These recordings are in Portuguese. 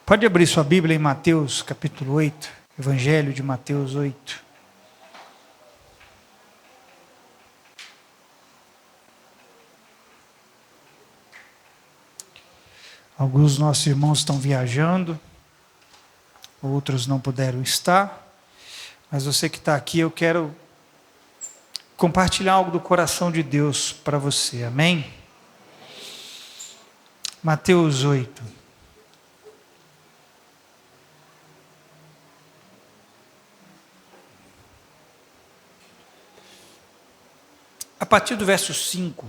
Pode abrir sua Bíblia em Mateus capítulo 8, Evangelho de Mateus 8. Alguns dos nossos irmãos estão viajando, outros não puderam estar, mas você que está aqui, eu quero compartilhar algo do coração de Deus para você, amém? Mateus 8. A partir do verso 5,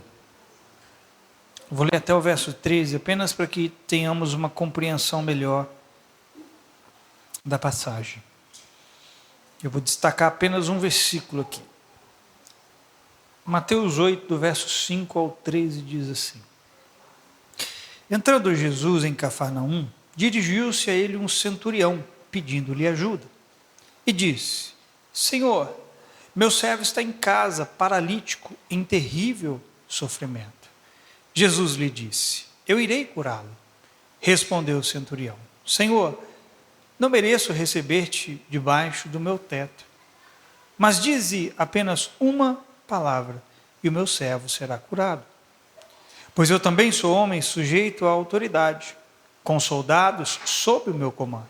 vou ler até o verso 13, apenas para que tenhamos uma compreensão melhor da passagem. Eu vou destacar apenas um versículo aqui. Mateus 8, do verso 5 ao 13, diz assim: Entrando Jesus em Cafarnaum, dirigiu-se a ele um centurião, pedindo-lhe ajuda. E disse: Senhor, meu servo está em casa, paralítico, em terrível sofrimento. Jesus lhe disse: Eu irei curá-lo. Respondeu o centurião: Senhor, não mereço receber-te debaixo do meu teto, mas dize apenas uma palavra, e o meu servo será curado. Pois eu também sou homem sujeito à autoridade, com soldados sob o meu comando.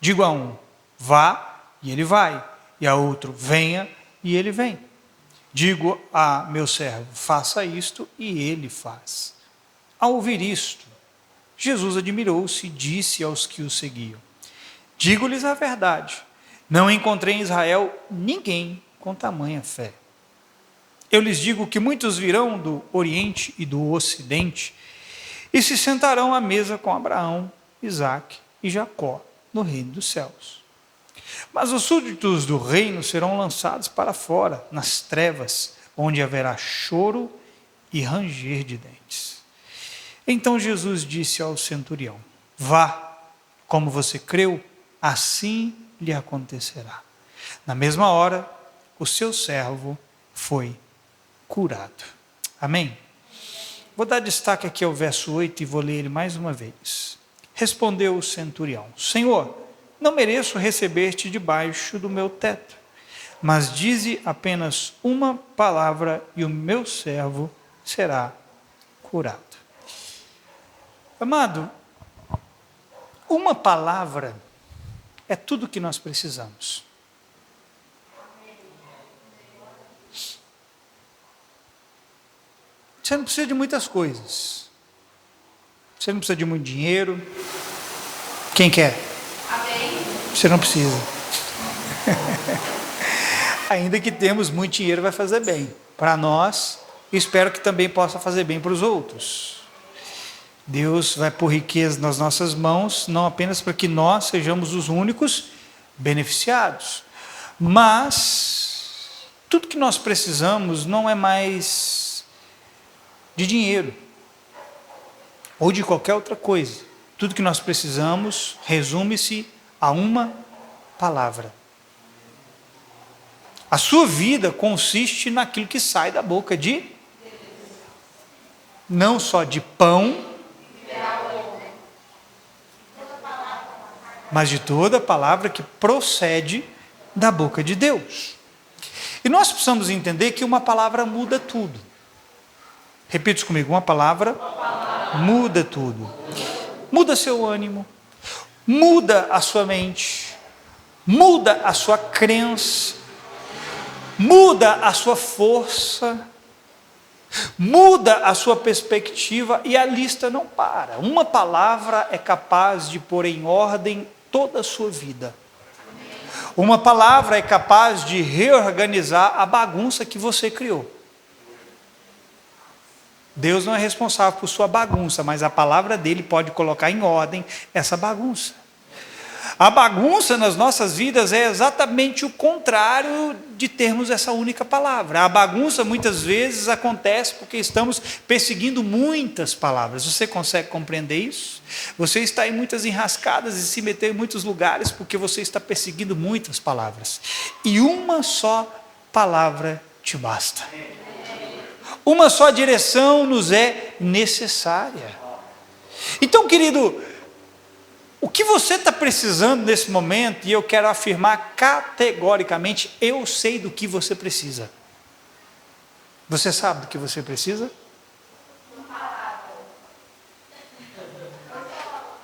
Digo a um: vá, e ele vai, e a outro: venha, e ele vem. Digo a meu servo: faça isto, e ele faz. Ao ouvir isto, Jesus admirou-se e disse aos que o seguiam: Digo-lhes a verdade, não encontrei em Israel ninguém com tamanha fé. Eu lhes digo que muitos virão do Oriente e do Ocidente e se sentarão à mesa com Abraão, Isaque e Jacó no reino dos céus. Mas os súditos do reino serão lançados para fora, nas trevas, onde haverá choro e ranger de dentes. Então Jesus disse ao centurião: Vá, como você creu, assim lhe acontecerá. Na mesma hora, o seu servo foi curado. Amém? Vou dar destaque aqui ao verso 8 e vou ler ele mais uma vez. Respondeu o centurião: Senhor, não mereço receber-te debaixo do meu teto, mas dize apenas uma palavra e o meu servo será curado. Amado, uma palavra é tudo o que nós precisamos. Você não precisa de muitas coisas. Você não precisa de muito dinheiro. Quem quer? Você não precisa. Ainda que temos muito dinheiro, vai fazer bem para nós, e espero que também possa fazer bem para os outros. Deus vai pôr riqueza nas nossas mãos, não apenas para que nós sejamos os únicos beneficiados, mas tudo que nós precisamos não é mais de dinheiro ou de qualquer outra coisa. Tudo que nós precisamos resume-se a uma palavra. A sua vida consiste naquilo que sai da boca de não só de pão, mas de toda palavra que procede da boca de Deus. E nós precisamos entender que uma palavra muda tudo. Repita isso comigo: uma palavra muda tudo. Muda seu ânimo, muda a sua mente, muda a sua crença, muda a sua força, muda a sua perspectiva, e a lista não para. Uma palavra é capaz de pôr em ordem toda a sua vida. Uma palavra é capaz de reorganizar a bagunça que você criou. Deus não é responsável por sua bagunça, mas a palavra dele pode colocar em ordem essa bagunça. A bagunça nas nossas vidas é exatamente o contrário de termos essa única palavra. A bagunça muitas vezes acontece porque estamos perseguindo muitas palavras. Você consegue compreender isso? Você está em muitas enrascadas e se meteu em muitos lugares porque você está perseguindo muitas palavras. E uma só palavra te basta. Uma só direção nos é necessária. Então, querido, O que você está precisando nesse momento, e eu quero afirmar categoricamente, eu sei do que você precisa. Você sabe do que você precisa?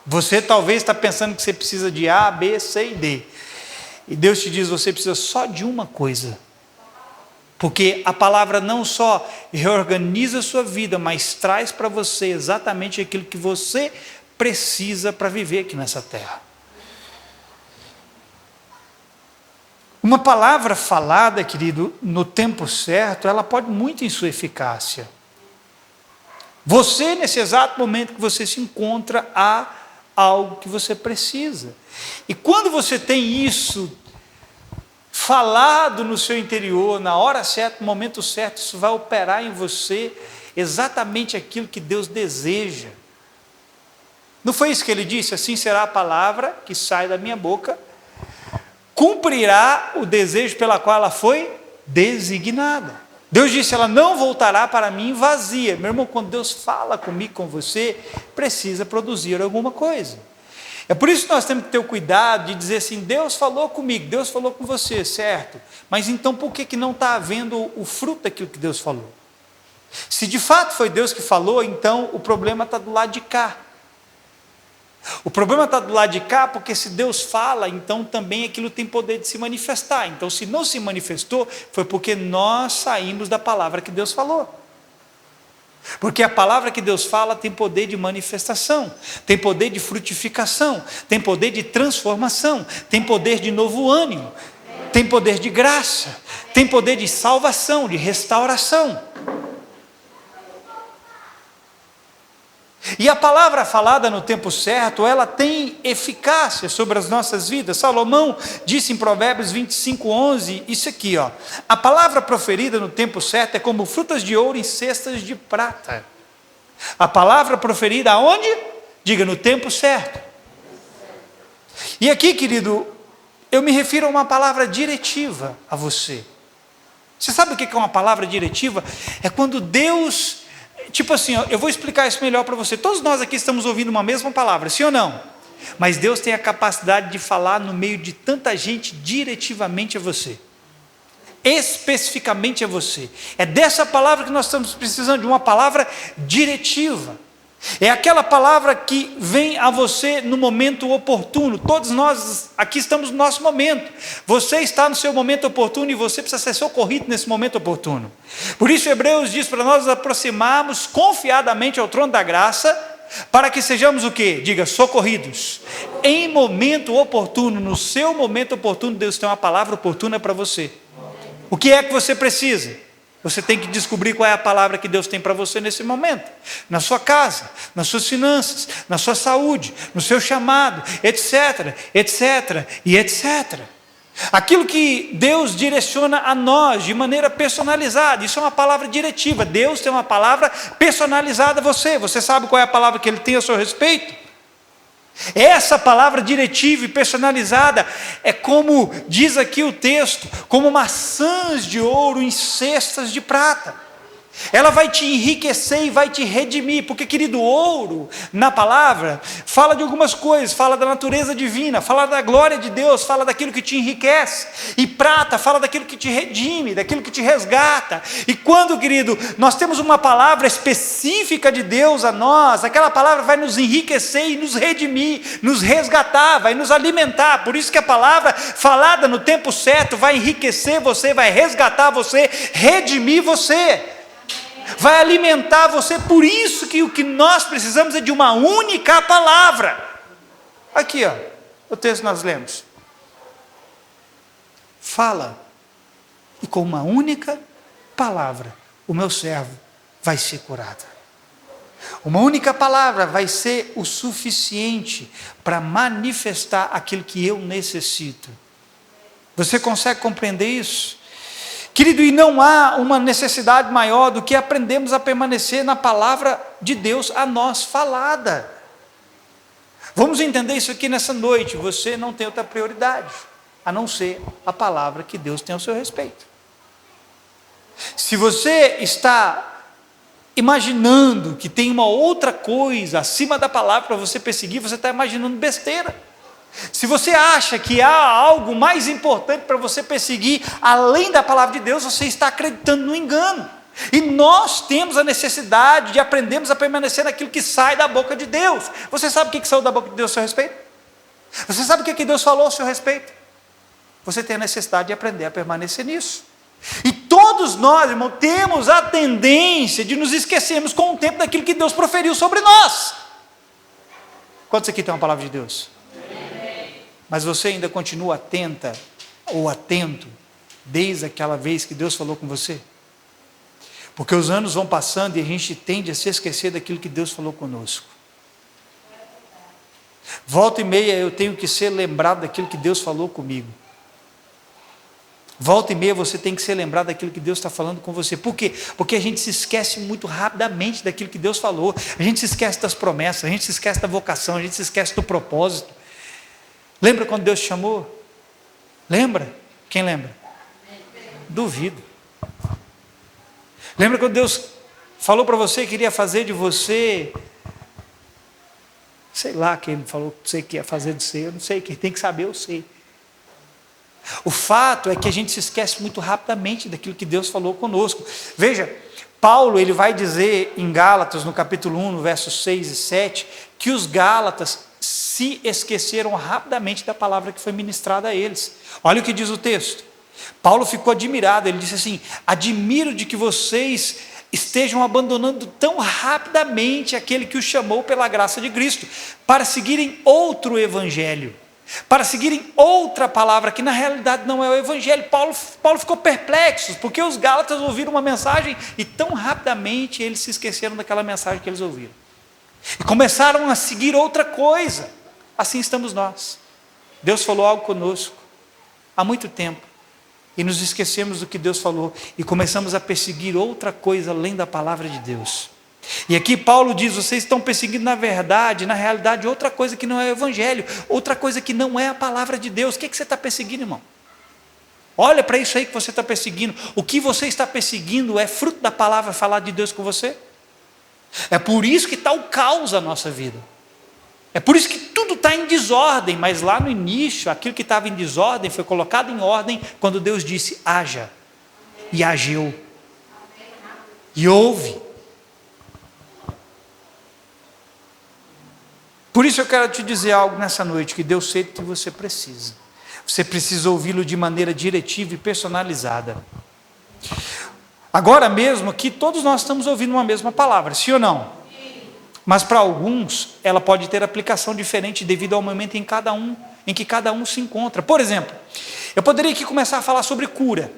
Você talvez está pensando que você precisa de A, B, C e D. E Deus te diz, você precisa só de uma coisa. Porque a palavra não só reorganiza a sua vida, mas traz para você exatamente aquilo que você precisa para viver aqui nessa terra. Uma palavra falada, querido, no tempo certo, ela pode muito em sua eficácia. Você, nesse exato momento que você se encontra, há algo que você precisa. E quando você tem isso falado no seu interior, na hora certa, no momento certo, isso vai operar em você exatamente aquilo que Deus deseja. Não foi isso que ele disse? Assim será a palavra que sai da minha boca, cumprirá o desejo pela qual ela foi designada. Deus disse, ela não voltará para mim vazia. Meu irmão, quando Deus fala comigo, com você, precisa produzir alguma coisa. É por isso que nós temos que ter o cuidado de dizer assim, Deus falou comigo, Deus falou com você, certo? Mas então por que não está havendo o fruto daquilo que Deus falou? Se de fato foi Deus que falou, então o problema está do lado de cá. O problema está do lado de cá, porque se Deus fala, então também aquilo tem poder de se manifestar. Então, se não se manifestou, foi porque nós saímos da palavra que Deus falou. Porque a palavra que Deus fala tem poder de manifestação, tem poder de frutificação, tem poder de transformação, tem poder de novo ânimo, tem poder de graça, tem poder de salvação, de restauração. E a palavra falada no tempo certo, ela tem eficácia sobre as nossas vidas. Salomão disse em Provérbios 25:11, isso aqui, ó. A palavra proferida no tempo certo é como frutas de ouro em cestas de prata. A palavra proferida aonde? Diga, no tempo certo. E aqui, querido, eu me refiro a uma palavra diretiva a você. Você sabe o que é uma palavra diretiva? É quando Deus... Tipo assim, eu vou explicar isso melhor para você. Todos nós aqui estamos ouvindo uma mesma palavra, sim ou não? Mas Deus tem a capacidade de falar no meio de tanta gente diretivamente a você. Especificamente a você. É dessa palavra que nós estamos precisando, de uma palavra diretiva. É aquela palavra que vem a você no momento oportuno. Todos nós aqui estamos no nosso momento. Você está no seu momento oportuno e você precisa ser socorrido nesse momento oportuno. Por isso Hebreus diz para nós nos aproximarmos confiadamente ao trono da graça, para que sejamos o quê? Diga, socorridos. Em momento oportuno, no seu momento oportuno, Deus tem uma palavra oportuna para você. O que é que você precisa? Você tem que descobrir qual é a palavra que Deus tem para você nesse momento. Na sua casa, nas suas finanças, na sua saúde, no seu chamado, etc, etc e etc. Aquilo que Deus direciona a nós de maneira personalizada, isso é uma palavra diretiva. Deus tem uma palavra personalizada a você. Você sabe qual é a palavra que Ele tem a seu respeito? Essa palavra diretiva e personalizada é como diz aqui o texto, como maçãs de ouro em cestas de prata. Ela vai te enriquecer e vai te redimir, porque, querido, ouro, na palavra, fala de algumas coisas, fala da natureza divina, fala da glória de Deus, fala daquilo que te enriquece, e prata fala daquilo que te redime, daquilo que te resgata. E quando, querido, nós temos uma palavra específica de Deus a nós, aquela palavra vai nos enriquecer e nos redimir, nos resgatar, vai nos alimentar. Por isso que a palavra falada no tempo certo vai enriquecer você, vai resgatar você, redimir você, vai alimentar você. Por isso que o que nós precisamos é de uma única palavra. Aqui, ó, o texto nós lemos. Fala, e com uma única palavra, o meu servo vai ser curado. Uma única palavra vai ser o suficiente para manifestar aquilo que eu necessito. Você consegue compreender isso? Querido, e não há uma necessidade maior do que aprendermos a permanecer na palavra de Deus a nós falada. Vamos entender isso aqui nessa noite. Você não tem outra prioridade, a não ser a palavra que Deus tem ao seu respeito. Se você está imaginando que tem uma outra coisa acima da palavra para você perseguir, você está imaginando besteira. Se você acha que há algo mais importante para você perseguir, além da palavra de Deus, você está acreditando no engano. E nós temos a necessidade de aprendermos a permanecer naquilo que sai da boca de Deus. Você sabe o que saiu da boca de Deus a seu respeito? Você sabe o que Deus falou a seu respeito? Você tem a necessidade de aprender a permanecer nisso. E todos nós, irmão, temos a tendência de nos esquecermos com o tempo daquilo que Deus proferiu sobre nós. Quantos aqui tem uma palavra de Deus? Mas você ainda continua atenta ou atento desde aquela vez que Deus falou com você? Porque os anos vão passando e a gente tende a se esquecer daquilo que Deus falou conosco. Volta e meia eu tenho que ser lembrado daquilo que Deus falou comigo. Volta e meia você tem que ser lembrado daquilo que Deus está falando com você. Por quê? Porque a gente se esquece muito rapidamente daquilo que Deus falou. A gente se esquece das promessas, a gente se esquece da vocação, a gente se esquece do propósito. Lembra quando Deus te chamou? Lembra? Quem lembra? Duvido. Lembra quando Deus falou para você que queria fazer de você, sei lá quem Ele falou que você queria fazer de você, eu não sei, quem tem que saber eu sei. O fato é que a gente se esquece muito rapidamente daquilo que Deus falou conosco. Veja, Paulo ele vai dizer em Gálatas, no capítulo 1, no versos 6 e 7, que os Gálatas se esqueceram rapidamente da palavra que foi ministrada a eles. Olha o que diz o texto. Paulo ficou admirado, ele disse assim: admiro de que vocês estejam abandonando tão rapidamente aquele que os chamou pela graça de Cristo, para seguirem outro evangelho, para seguirem outra palavra, que na realidade não é o evangelho. Paulo ficou perplexo, porque os Gálatas ouviram uma mensagem, e tão rapidamente eles se esqueceram daquela mensagem que eles ouviram, e começaram a seguir outra coisa. Assim estamos nós. Deus falou algo conosco há muito tempo, e nos esquecemos do que Deus falou, e começamos a perseguir outra coisa além da palavra de Deus. E aqui Paulo diz: vocês estão perseguindo na realidade, outra coisa que não é o evangelho, outra coisa que não é a palavra de Deus. O que você está perseguindo, irmão? Olha para isso aí que você está perseguindo. O que você está perseguindo é fruto da palavra falada de Deus com você? É por isso que está o caos na nossa vida. É por isso que tudo está em desordem, mas lá no início, aquilo que estava em desordem foi colocado em ordem quando Deus disse: haja, e agiu, e houve. Por isso eu quero te dizer algo nessa noite, que Deus sei que você precisa. Você precisa ouvi-lo de maneira diretiva e personalizada. Agora mesmo aqui, todos nós estamos ouvindo uma mesma palavra, sim ou não? Mas para alguns, ela pode ter aplicação diferente devido ao momento em que cada um se encontra. Por exemplo, eu poderia aqui começar a falar sobre cura.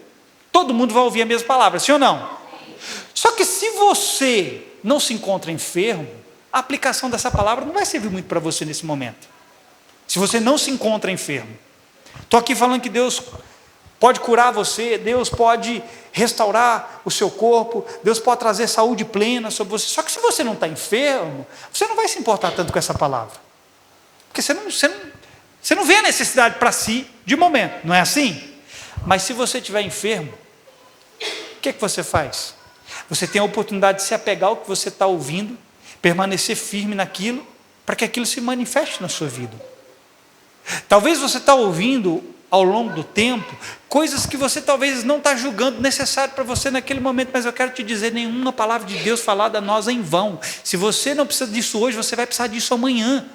Todo mundo vai ouvir a mesma palavra, sim ou não? Só que se você não se encontra enfermo, a aplicação dessa palavra não vai servir muito para você nesse momento. Se você não se encontra enfermo. Estou aqui falando que Deus pode curar você, Deus pode restaurar o seu corpo, Deus pode trazer saúde plena sobre você. Só que se você não está enfermo, você não vai se importar tanto com essa palavra. Porque você não vê a necessidade para si de momento, não é assim? Mas se você estiver enfermo, o que você faz? Você tem a oportunidade de se apegar ao que você está ouvindo, permanecer firme naquilo, para que aquilo se manifeste na sua vida. Talvez você está ouvindo ao longo do tempo coisas que você talvez não está julgando necessário para você naquele momento, mas eu quero te dizer: nenhuma palavra de Deus falada a nós é em vão. Se você não precisa disso hoje, você vai precisar disso amanhã.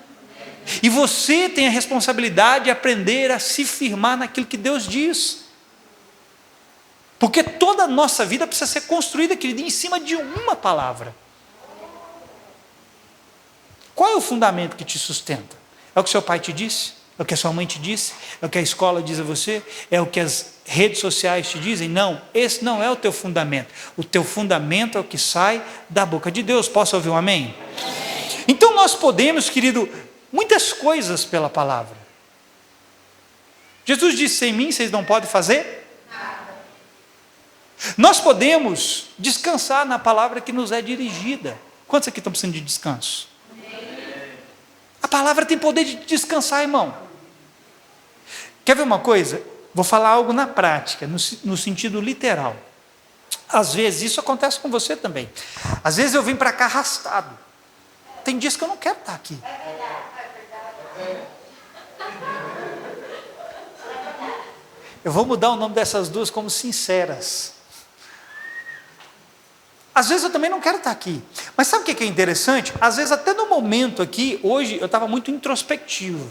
E você tem a responsabilidade de aprender a se firmar naquilo que Deus diz, porque toda a nossa vida precisa ser construída, querido, em cima de uma palavra. Qual é o fundamento que te sustenta? É o que seu pai te disse? É o que a sua mãe te disse? É o que a escola diz a você? É o que as redes sociais te dizem? Não, esse não é o teu fundamento. O teu fundamento é o que sai da boca de Deus. Posso ouvir um amém? Então nós podemos, querido, muitas coisas pela palavra. Jesus disse: sem mim vocês não podem fazer nada. Nós podemos descansar na palavra que nos é dirigida. Quantos aqui estão precisando de descanso? A palavra tem poder de descansar, irmão. Quer ver uma coisa? Vou falar algo na prática, no sentido literal. Às vezes, isso acontece com você também. Às vezes eu vim para cá arrastado. Tem dias que eu não quero estar aqui. Eu vou mudar o nome dessas duas como sinceras. Às vezes eu também não quero estar aqui. Mas sabe o que é interessante? Às vezes até no momento aqui, hoje eu estava muito introspectivo.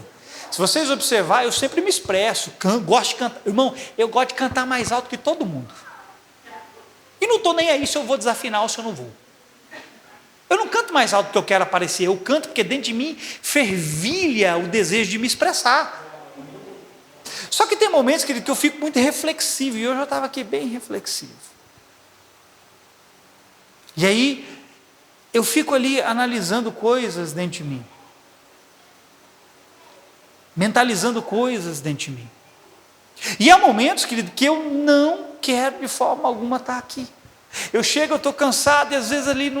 Se vocês observarem, eu sempre me expresso, gosto de cantar. Irmão, eu gosto de cantar mais alto que todo mundo. E não estou nem aí se eu vou desafinar ou se eu não vou. Eu não canto mais alto porque eu quero aparecer, eu canto porque dentro de mim fervilha o desejo de me expressar. Só que tem momentos, querido, que eu fico muito reflexivo, e hoje eu estava aqui bem reflexivo. E aí, eu fico ali analisando coisas dentro de mim. Mentalizando coisas dentro de mim. E há momentos, querido, que eu não quero de forma alguma estar aqui. Eu chego, eu estou cansado, e às vezes ali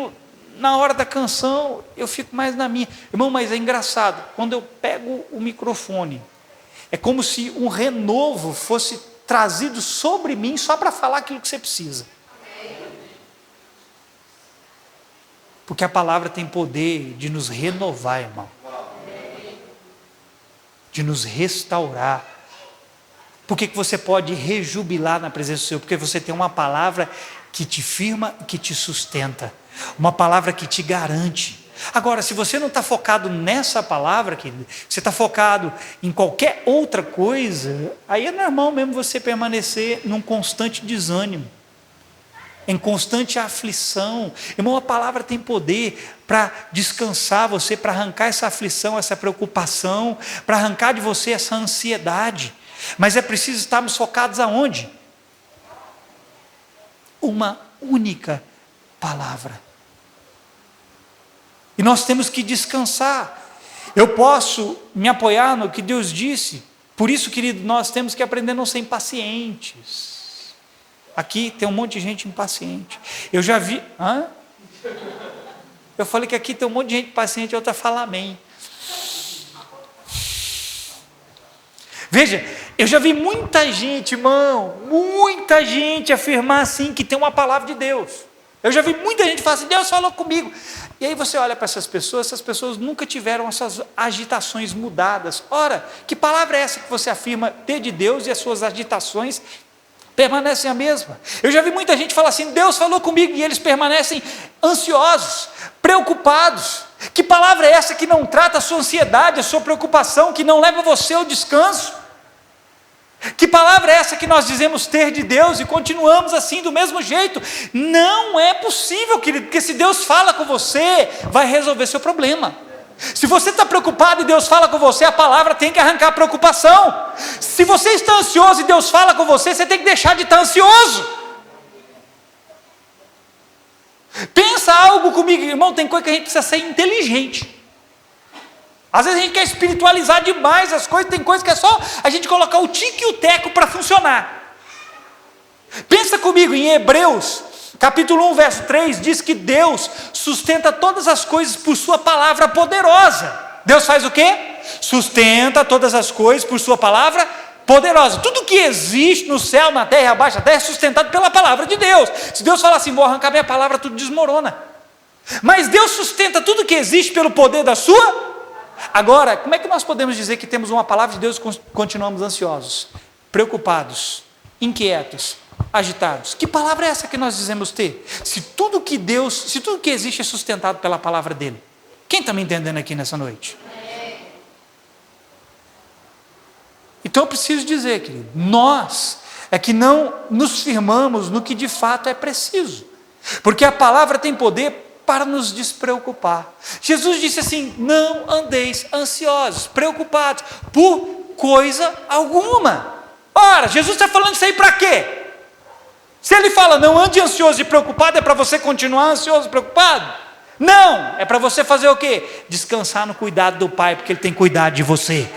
na hora da canção, eu fico mais na minha. Irmão, mas é engraçado, quando eu pego o microfone, é como se um renovo fosse trazido sobre mim só para falar aquilo que você precisa. Porque a palavra tem poder de nos renovar, irmão. De nos restaurar. Por que você pode rejubilar na presença do Senhor? Porque você tem uma palavra que te firma e que te sustenta. Uma palavra que te garante. Agora, se você não está focado nessa palavra, querido, você está focado em qualquer outra coisa, aí é normal mesmo você permanecer num constante desânimo, em constante aflição. Irmão, a palavra tem poder para descansar você, para arrancar essa aflição, essa preocupação, para arrancar de você essa ansiedade. Mas é preciso estarmos focados aonde? Uma única palavra. E nós temos que descansar. Eu posso me apoiar no que Deus disse. Por isso, querido, nós temos que aprender a não ser impacientes. Aqui tem um monte de gente impaciente. Eu já vi... Eu falei que aqui tem um monte de gente impaciente, a outra fala amém. Veja, eu já vi muita gente, irmão, muita gente afirmar assim que tem uma palavra de Deus. Eu já vi muita gente falar assim, Deus falou comigo. E aí você olha para essas pessoas nunca tiveram essas agitações mudadas. Ora, que palavra é essa que você afirma ter de Deus e as suas agitações permanecem a mesma? Eu já vi muita gente falar assim, Deus falou comigo, e eles permanecem ansiosos, preocupados. Que palavra é essa que não trata a sua ansiedade, a sua preocupação, que não leva você ao descanso? Que palavra é essa que nós dizemos ter de Deus e continuamos assim do mesmo jeito? Não é possível, querido, porque se Deus fala com você, vai resolver seu problema. Se você está preocupado e Deus fala com você, a palavra tem que arrancar a preocupação. Se você está ansioso e Deus fala com você, você tem que deixar de estar ansioso. Pensa algo comigo, irmão, tem coisa que a gente precisa ser inteligente. Às vezes a gente quer espiritualizar demais as coisas, tem coisas que é só a gente colocar o tique e o teco para funcionar. Pensa comigo em Hebreus, capítulo 1, verso 3, diz que Deus sustenta todas as coisas por sua palavra poderosa. Deus faz o quê? Sustenta todas as coisas por sua palavra poderosa. Tudo que existe no céu, na terra e abaixo da terra é sustentado pela palavra de Deus. Se Deus falar assim, vou arrancar minha palavra, tudo desmorona. Mas Deus sustenta tudo que existe pelo poder da sua. Agora, como é que nós podemos dizer que temos uma palavra de Deus e continuamos ansiosos, preocupados, inquietos, agitados? Que palavra é essa que nós dizemos ter? Se tudo que existe é sustentado pela palavra dele. Quem está me entendendo aqui nessa noite? Então eu preciso dizer, querido, nós é que não nos firmamos no que de fato é preciso, porque a palavra tem poder para nos despreocupar. Jesus disse assim, não andeis ansiosos, preocupados, por coisa alguma. Ora, Jesus está falando isso aí para quê? Se ele fala, não ande ansioso e preocupado, é para você continuar ansioso e preocupado? Não, é para você fazer o quê? Descansar no cuidado do Pai, porque Ele tem cuidado de você.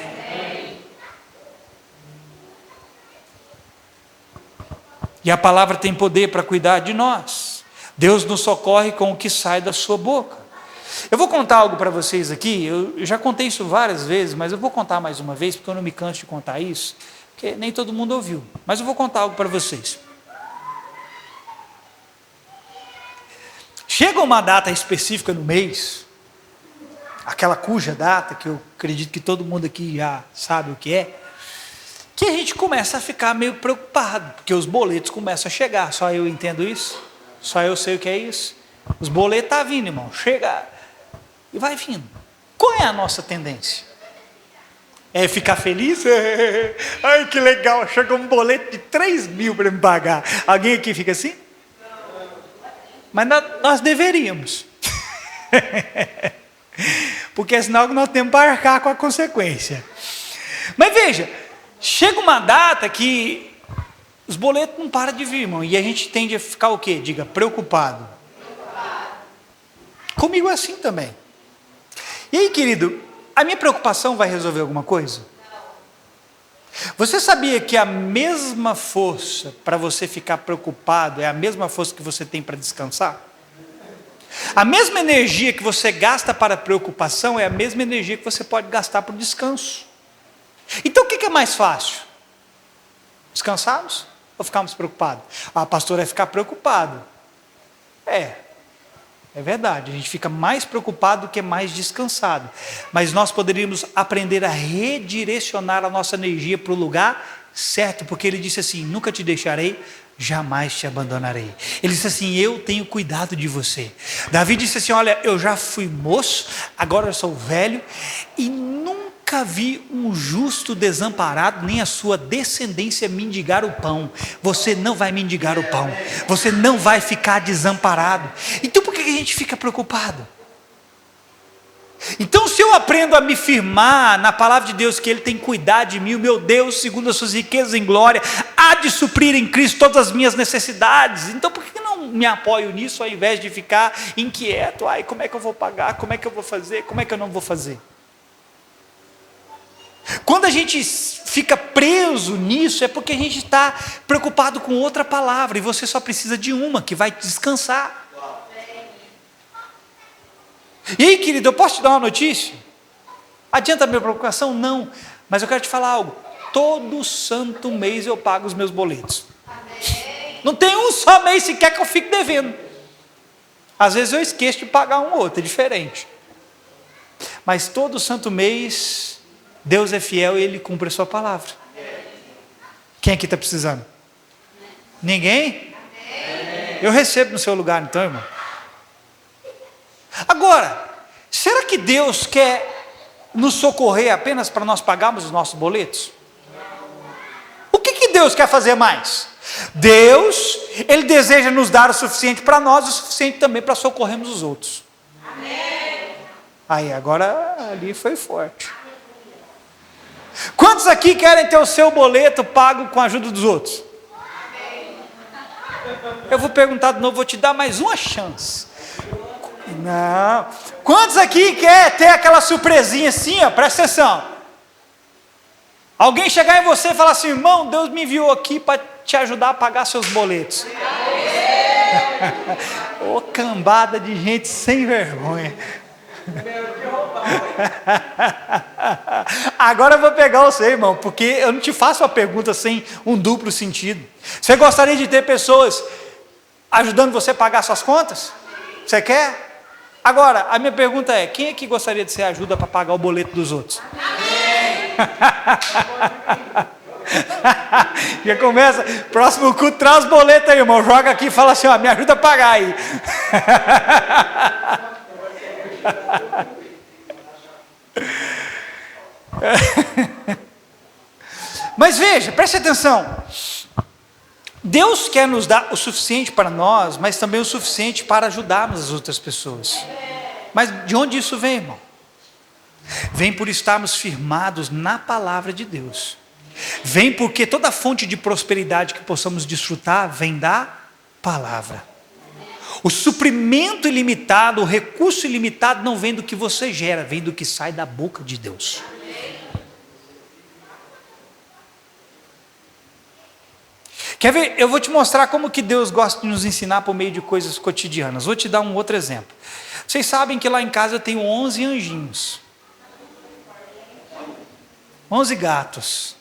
E a palavra tem poder para cuidar de nós. Deus nos socorre com o que sai da sua boca. Eu vou contar algo para vocês aqui, eu já contei isso várias vezes, mas eu vou contar mais uma vez, porque eu não me canso de contar isso, porque nem todo mundo ouviu, mas eu vou contar algo para vocês. chega uma data específica no mês, aquela cuja data, que eu acredito que todo mundo aqui já sabe o que é, que a gente começa a ficar meio preocupado, porque os boletos começam a chegar. Só eu entendo isso? Só eu sei o que é isso? Os boletos estão vindo, irmão. Chega e vai vindo. Qual é a nossa tendência? É ficar feliz? Ai, que legal, chegou um boleto de 3.000 para me pagar. Alguém aqui fica assim? Mas nós deveríamos. Porque senão nós temos para arcar com a consequência. Mas veja, chega uma data que os boletos não param de vir, irmão. E a gente tende a ficar o quê? Diga, preocupado. Comigo é assim também. E aí, querido, a minha preocupação vai resolver alguma coisa? Você sabia que a mesma força para você ficar preocupado é a mesma força que você tem para descansar? A mesma energia que você gasta para a preocupação é a mesma energia que você pode gastar para o descanso. Então o que é mais fácil? Descansarmos ou ficarmos preocupados? Ah, pastor, é ficar preocupado. É verdade, a gente fica mais preocupado do que mais descansado. Mas nós poderíamos aprender a redirecionar a nossa energia para o lugar certo, porque ele disse assim: nunca te deixarei, jamais te abandonarei. Ele disse assim: eu tenho cuidado de você. Davi disse assim: olha, eu já fui moço, agora eu sou velho, e nunca vi um justo desamparado, nem a sua descendência mendigar o pão. Você não vai mendigar o pão, você não vai ficar desamparado. Então por que a gente fica preocupado? Então, se eu aprendo a me firmar na palavra de Deus, que Ele tem cuidado de mim, o meu Deus, segundo as suas riquezas em glória, há de suprir em Cristo todas as minhas necessidades, então por que não me apoio nisso, ao invés de ficar inquieto? Ai, como é que eu vou pagar? Como é que eu vou fazer? Como é que eu não vou fazer? Quando a gente fica preso nisso, é porque a gente está preocupado com outra palavra, e você só precisa de uma, que vai te descansar. E aí, querido, eu posso te dar uma notícia? Adianta a minha preocupação? Não, mas eu quero te falar algo. Todo santo mês eu pago os meus boletos. Não tem um só mês sequer que eu fico devendo. Às vezes eu esqueço de pagar um ou outro, é diferente. Mas todo santo mês, Deus é fiel e Ele cumpre a sua palavra. Quem aqui está precisando? Ninguém? Eu recebo no seu lugar então, irmão. Agora, será que Deus quer nos socorrer apenas para nós pagarmos os nossos boletos? O que Deus quer fazer mais? Deus, Ele deseja nos dar o suficiente para nós e o suficiente também para socorrermos os outros. Amém. Aí, agora ali foi forte. Quantos aqui querem ter o seu boleto pago com a ajuda dos outros? Amém. Eu vou perguntar de novo, vou te dar mais uma chance. Não. Quantos aqui quer ter aquela surpresinha assim, ó, presta atenção. Alguém chegar em você e falar assim: irmão, Deus me enviou aqui para te ajudar a pagar seus boletos. Ô, cambada de gente sem vergonha. Agora eu vou pegar você, irmão, porque eu não te faço uma pergunta sem um duplo sentido. Você gostaria de ter pessoas ajudando você a pagar suas contas? Você quer? Agora, a minha pergunta é: quem aqui gostaria de ser ajuda para pagar o boleto dos outros? Já começa, próximo culto, traz os boletos aí, irmão, joga aqui e fala assim: ó, me ajuda a pagar aí. Mas veja, preste atenção. Deus quer nos dar o suficiente para nós, mas também o suficiente para ajudarmos as outras pessoas. Mas de onde isso vem, irmão? Vem por estarmos firmados na palavra de Deus. Vem porque toda fonte de prosperidade que possamos desfrutar vem da palavra. O suprimento ilimitado, o recurso ilimitado não vem do que você gera, vem do que sai da boca de Deus. Quer ver? Eu vou te mostrar como que Deus gosta de nos ensinar por meio de coisas cotidianas. Vou te dar um outro exemplo. Vocês sabem que lá em casa eu tenho 11 anjinhos. 11 gatos.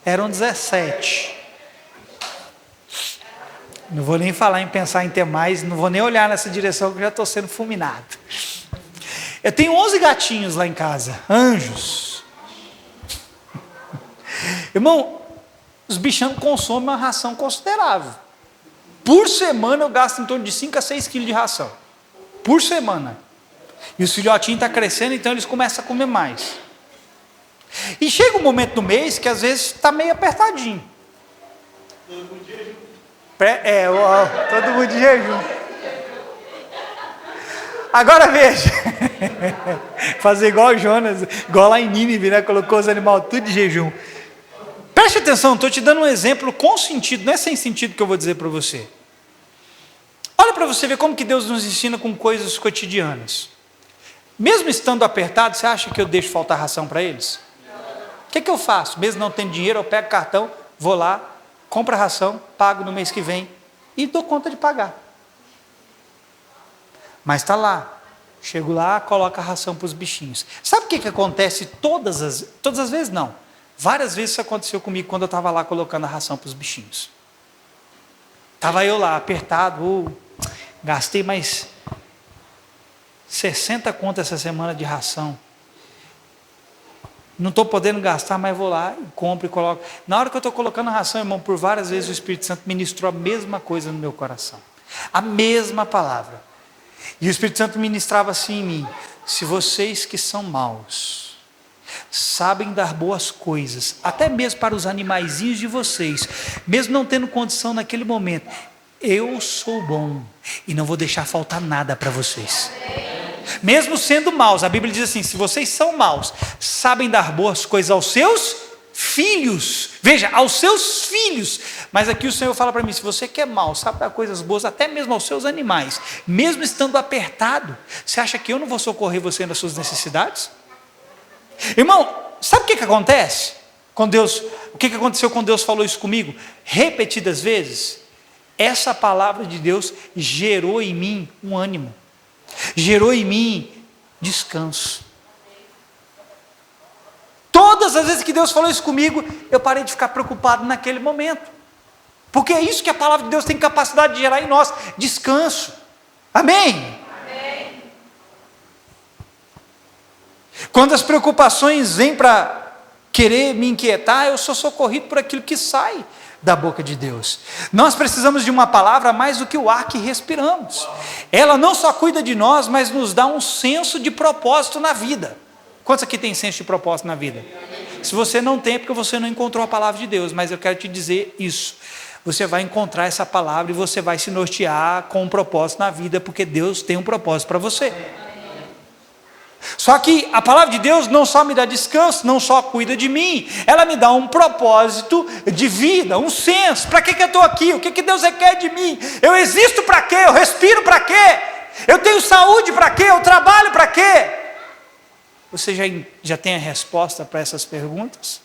Eram 17. Não vou nem falar em pensar em ter mais, não vou nem olhar nessa direção que eu já estou sendo fulminado. Eu tenho 11 gatinhos lá em casa, anjos. Irmão, os bichão consomem uma ração considerável. Por semana eu gasto em torno de 5 a 6 quilos de ração. Por semana. E os filhotinhos estão crescendo, então eles começam a comer mais. E chega um momento do mês que às vezes está meio apertadinho. Todo mundo de jejum. Todo mundo de jejum. Agora veja. Fazer igual o Jonas, igual lá em Nínive, né? Colocou os animais tudo de jejum. Preste atenção, estou te dando um exemplo com sentido, não é sem sentido que eu vou dizer para você. Olha para você ver como que Deus nos ensina com coisas cotidianas. Mesmo estando apertado, você acha que eu deixo faltar ração para eles? O que eu faço? Mesmo não tendo dinheiro, eu pego cartão, vou lá, compro a ração, pago no mês que vem e dou conta de pagar. Mas está lá, chego lá, coloco a ração para os bichinhos. Sabe o que acontece todas as vezes? Não. Várias vezes isso aconteceu comigo quando eu estava lá colocando a ração para os bichinhos. Estava eu lá, apertado, gastei mais 60 conto essa semana de ração. Não estou podendo gastar, mas vou lá e compro e coloco. Na hora que eu estou colocando a ração, irmão, por várias vezes o Espírito Santo ministrou a mesma coisa no meu coração. A mesma palavra. E o Espírito Santo ministrava assim em mim: se vocês que são maus sabem dar boas coisas, até mesmo para os animaizinhos de vocês, mesmo não tendo condição naquele momento, eu sou bom e não vou deixar faltar nada para vocês. Mesmo sendo maus, a Bíblia diz assim: se vocês são maus, sabem dar boas coisas aos seus filhos, veja, aos seus filhos, mas aqui o Senhor fala para mim: se você que é mau, sabe dar coisas boas até mesmo aos seus animais, mesmo estando apertado, você acha que eu não vou socorrer você nas suas necessidades? Irmão, sabe o que acontece? O que aconteceu quando Deus falou isso comigo? Repetidas vezes, essa palavra de Deus gerou em mim um ânimo, gerou em mim descanso. Todas as vezes que Deus falou isso comigo, eu parei de ficar preocupado naquele momento, porque é isso que a palavra de Deus tem capacidade de gerar em nós: descanso. Amém? Amém. Quando as preocupações vêm para querer me inquietar, eu sou socorrido por aquilo que sai da boca de Deus. Nós precisamos de uma palavra mais do que o ar que respiramos. Ela não só cuida de nós, mas nos dá um senso de propósito na vida. Quantos aqui tem senso de propósito na vida? Se você não tem, é porque você não encontrou a palavra de Deus, mas eu quero te dizer isso: você vai encontrar essa palavra e você vai se nortear com um propósito na vida, porque Deus tem um propósito para você. Só que a palavra de Deus não só me dá descanso, não só cuida de mim, ela me dá um propósito de vida, um senso. Para que eu estou aqui? O que Deus requer de mim? Eu existo para quê? Eu respiro para quê? Eu tenho saúde para quê? Eu trabalho para quê? Você já tem a resposta para essas perguntas?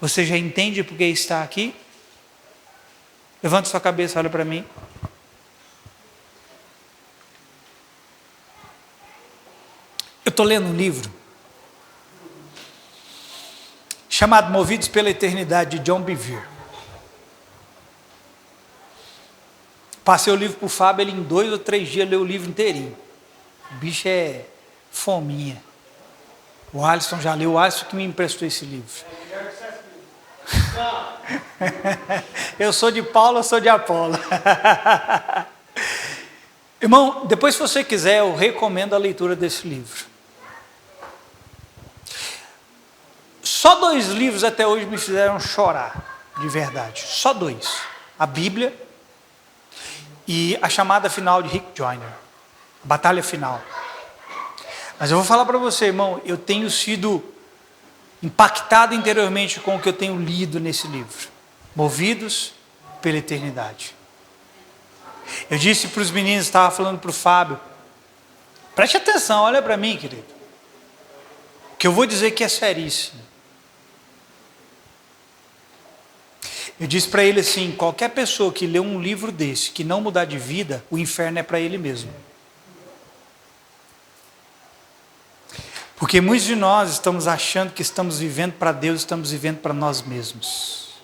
Você já entende por que está aqui? Levanta sua cabeça, olha para mim. Eu estou lendo um livro chamado Movidos pela Eternidade, de John Bevere. Passei o livro para o Fábio, ele em 2 ou 3 dias leu o livro inteirinho. O bicho é fominha. O Alisson já leu, o Alisson que me emprestou esse livro. Eu sou de Paulo, eu sou de Apolo. Irmão, depois se você quiser, eu recomendo a leitura desse livro. Só 2 livros até hoje me fizeram chorar, de verdade. Só 2. A Bíblia e A Chamada Final de Rick Joyner. Batalha Final. Mas eu vou falar para você, irmão, eu tenho sido impactado interiormente com o que eu tenho lido nesse livro. Movidos pela Eternidade. Eu disse para os meninos, estava falando para o Fábio, preste atenção, olha para mim, querido, que eu vou dizer que é seríssimo. Eu disse para ele assim: qualquer pessoa que lê um livro desse, que não mudar de vida, o inferno é para ele mesmo. Porque muitos de nós estamos achando que estamos vivendo para Deus, estamos vivendo para nós mesmos.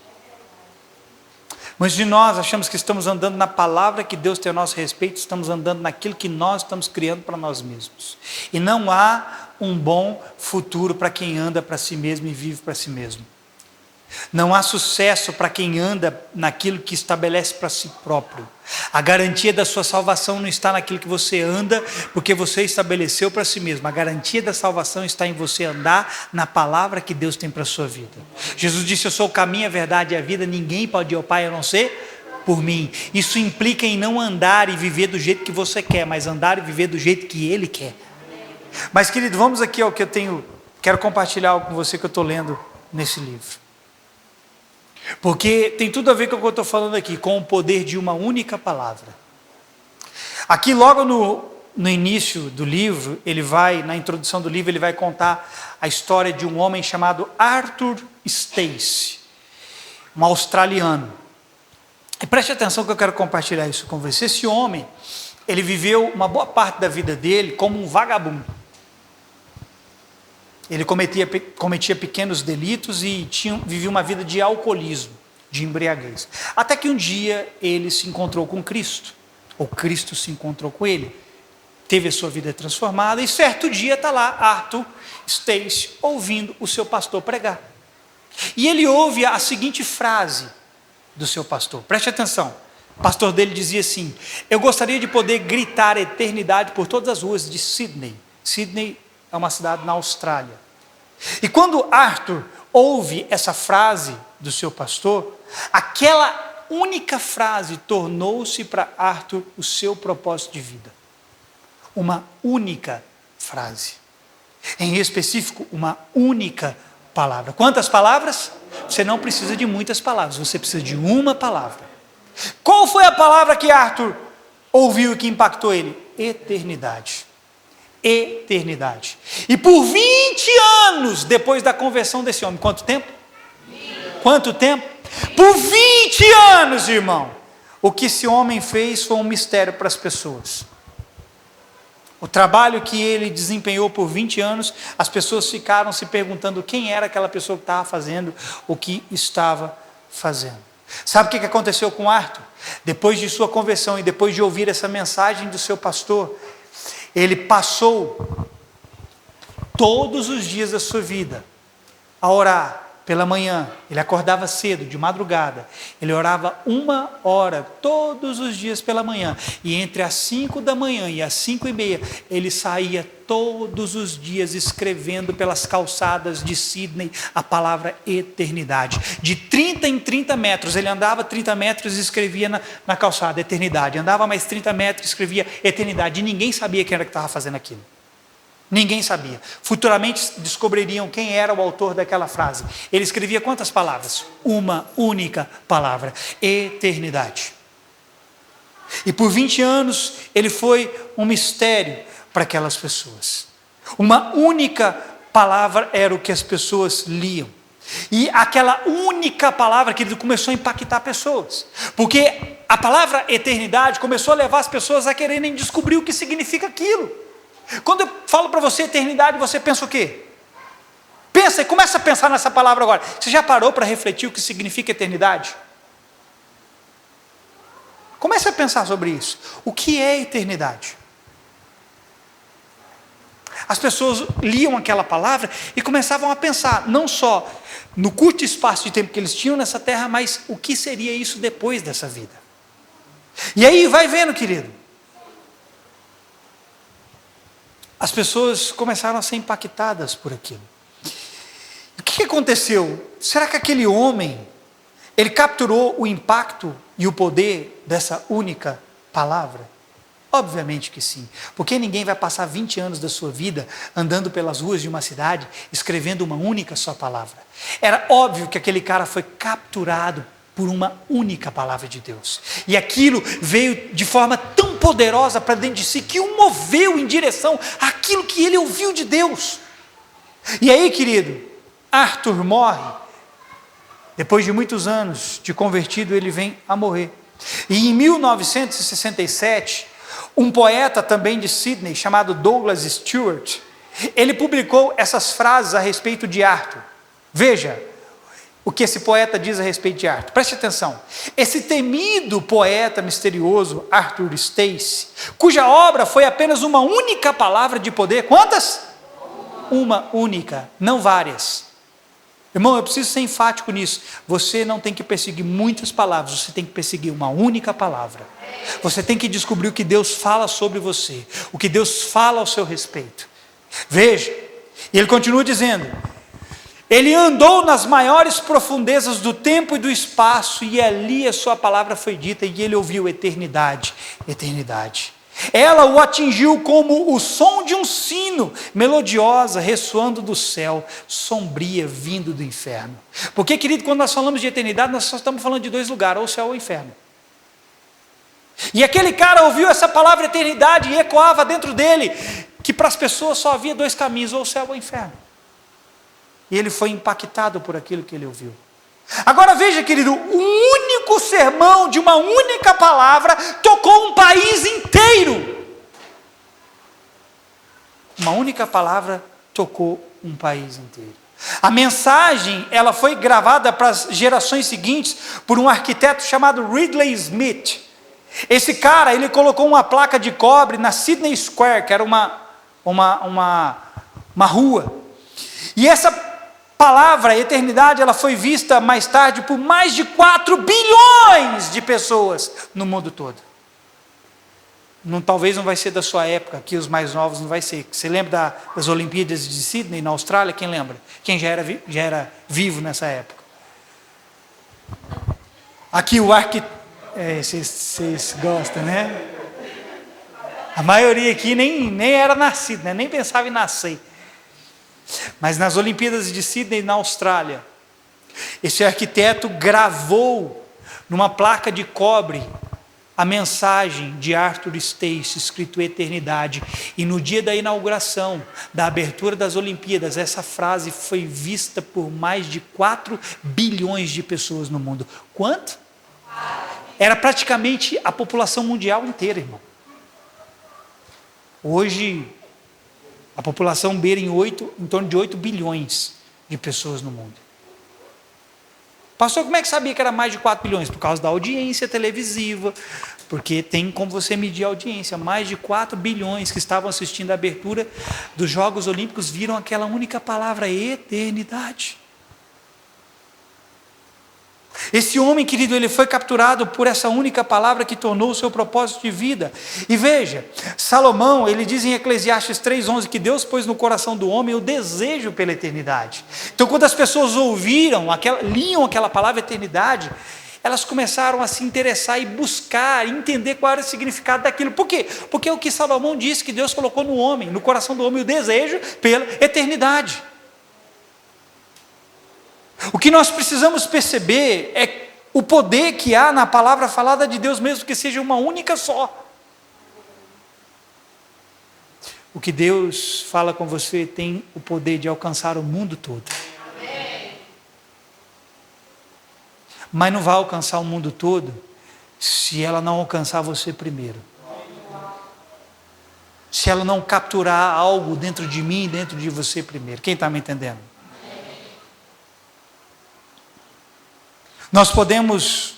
Muitos de nós achamos que estamos andando na palavra que Deus tem a nosso respeito, estamos andando naquilo que nós estamos criando para nós mesmos. E não há um bom futuro para quem anda para si mesmo e vive para si mesmo. Não há sucesso para quem anda naquilo que estabelece para si próprio. A garantia da sua salvação não está naquilo que você anda, porque você estabeleceu para si mesmo. A garantia da salvação está em você andar na palavra que Deus tem para a sua vida. Jesus disse: eu sou o caminho, a verdade e a vida, ninguém pode ir ao Pai a não ser por mim. Isso implica em não andar e viver do jeito que você quer, mas andar e viver do jeito que Ele quer. Mas, querido, vamos aqui ao que eu quero compartilhar algo com você que eu estou lendo nesse livro. Porque tem tudo a ver com o que eu estou falando aqui, com o poder de uma única palavra. Aqui logo no início do livro, na introdução do livro, ele vai contar a história de um homem chamado Arthur Stace, um australiano. E preste atenção que eu quero compartilhar isso com você. Esse homem, ele viveu uma boa parte da vida dele como um vagabundo. Ele cometia pequenos delitos e vivia uma vida de alcoolismo, de embriaguez. Até que um dia ele se encontrou com Cristo, ou Cristo se encontrou com ele, teve a sua vida transformada, e certo dia está lá Arthur Stace ouvindo o seu pastor pregar. E ele ouve a seguinte frase do seu pastor, preste atenção. O pastor dele dizia assim: eu gostaria de poder gritar a eternidade por todas as ruas de Sydney. Sydney é uma cidade na Austrália. E quando Arthur ouve essa frase do seu pastor, aquela única frase tornou-se para Arthur o seu propósito de vida. Uma única frase. Em específico, uma única palavra. Quantas palavras? Você não precisa de muitas palavras, você precisa de uma palavra. Qual foi a palavra que Arthur ouviu e que impactou ele? Eternidade. Eternidade. E por 20 anos depois da conversão desse homem, quanto tempo? 20. Quanto tempo? Por 20 anos, irmão. O que esse homem fez foi um mistério para as pessoas. O trabalho que ele desempenhou por 20 anos, as pessoas ficaram se perguntando quem era aquela pessoa que estava fazendo o que estava fazendo. Sabe o que aconteceu com Arthur? Depois de sua conversão e depois de ouvir essa mensagem do seu pastor, ele passou todos os dias da sua vida a orar pela manhã. Ele acordava cedo, de madrugada. Ele orava 1 hora todos os dias pela manhã. E entre as 5 da manhã e as 5:30, ele saía todos os dias escrevendo pelas calçadas de Sydney a palavra eternidade. De 30 em 30 metros, ele andava 30 metros e escrevia na calçada eternidade. Andava mais 30 metros e escrevia eternidade. E ninguém sabia quem era que estava fazendo aquilo. Ninguém sabia. Futuramente descobririam quem era o autor daquela frase. Ele escrevia quantas palavras? Uma única palavra: eternidade. E por 20 anos ele foi um mistério para aquelas pessoas. Uma única palavra era o que as pessoas liam. E aquela única palavra que começou a impactar pessoas. Porque a palavra eternidade começou a levar as pessoas a quererem descobrir o que significa aquilo. Quando eu falo para você eternidade, você pensa o quê? Pensa e começa a pensar nessa palavra agora. Você já parou para refletir o que significa eternidade? Comece a pensar sobre isso. O que é eternidade? As pessoas liam aquela palavra e começavam a pensar, não só no curto espaço de tempo que eles tinham nessa terra, mas o que seria isso depois dessa vida. E aí, vai vendo, querido. As pessoas começaram a ser impactadas por aquilo. O que aconteceu? Será que aquele homem, ele capturou o impacto e o poder dessa única palavra? Obviamente que sim, porque ninguém vai passar 20 anos da sua vida andando pelas ruas de uma cidade, escrevendo uma única só palavra. Era óbvio que aquele cara foi capturado por uma única palavra de Deus. E aquilo veio de forma tão poderosa para dentro de si, que o moveu em direção àquilo que ele ouviu de Deus. E aí, querido, Arthur morre. Depois de muitos anos de convertido, ele vem a morrer. E em 1967, um poeta também de Sydney, chamado Douglas Stewart, ele publicou essas frases a respeito de Arthur. Veja, o que esse poeta diz a respeito de Arthur. Preste atenção. Esse temido poeta misterioso, Arthur Stace, cuja obra foi apenas uma única palavra de poder. Quantas? Uma única, não várias. Irmão, eu preciso ser enfático nisso. Você não tem que perseguir muitas palavras, você tem que perseguir uma única palavra. Você tem que descobrir o que Deus fala sobre você, o que Deus fala ao seu respeito. Veja, e ele continua dizendo: ele andou nas maiores profundezas do tempo e do espaço, e ali a sua palavra foi dita, e ele ouviu eternidade, eternidade. Ela o atingiu como o som de um sino, melodiosa, ressoando do céu, sombria, vindo do inferno. Porque, querido, quando nós falamos de eternidade, nós só estamos falando de dois lugares, ou o céu ou o inferno. E aquele cara ouviu essa palavra eternidade e ecoava dentro dele, que para as pessoas só havia dois caminhos, ou o céu ou o inferno. E ele foi impactado por aquilo que ele ouviu. Agora veja, querido, um único sermão de uma única palavra tocou um país inteiro. Uma única palavra tocou um país inteiro. A mensagem, ela foi gravada para as gerações seguintes por um arquiteto chamado Ridley Smith. Esse cara, ele colocou uma placa de cobre na Sydney Square, que era uma rua. E essa palavra, a eternidade, ela foi vista mais tarde por mais de 4 bilhões de pessoas no mundo todo. Talvez não vai ser da sua época, aqui os mais novos não vai ser. Você lembra das Olimpíadas de Sydney, na Austrália? Quem lembra? Quem já era vivo nessa época? Aqui o arquiteto... Vocês gostam, né? A maioria aqui nem era nascido, né? Nem pensava em nascer. Mas nas Olimpíadas de Sydney, na Austrália, esse arquiteto gravou numa placa de cobre a mensagem de Arthur Stace, escrito eternidade. E no dia da inauguração, da abertura das Olimpíadas, essa frase foi vista por mais de 4 bilhões de pessoas no mundo. Quanto? Era praticamente a população mundial inteira, irmão. Hoje, a população beira em torno de 8 bilhões de pessoas no mundo. Pastor, como é que sabia que era mais de 4 bilhões? Por causa da audiência televisiva, porque tem como você medir a audiência. Mais de 4 bilhões que estavam assistindo a abertura dos Jogos Olímpicos viram aquela única palavra, eternidade. Esse homem, querido, ele foi capturado por essa única palavra que tornou o seu propósito de vida. E veja, Salomão, ele diz em Eclesiastes 3:11 que Deus pôs no coração do homem o desejo pela eternidade. Então, quando as pessoas liam aquela palavra eternidade, elas começaram a se interessar e buscar, entender qual era o significado daquilo. Por quê? Porque é o que Salomão disse, que Deus colocou no homem, no coração do homem, o desejo pela eternidade. O que nós precisamos perceber é o poder que há na palavra falada de Deus, mesmo que seja uma única só. O que Deus fala com você tem o poder de alcançar o mundo todo. Mas não vai alcançar o mundo todo se ela não alcançar você primeiro. Se ela não capturar algo dentro de mim e dentro de você primeiro. Quem está me entendendo? Nós podemos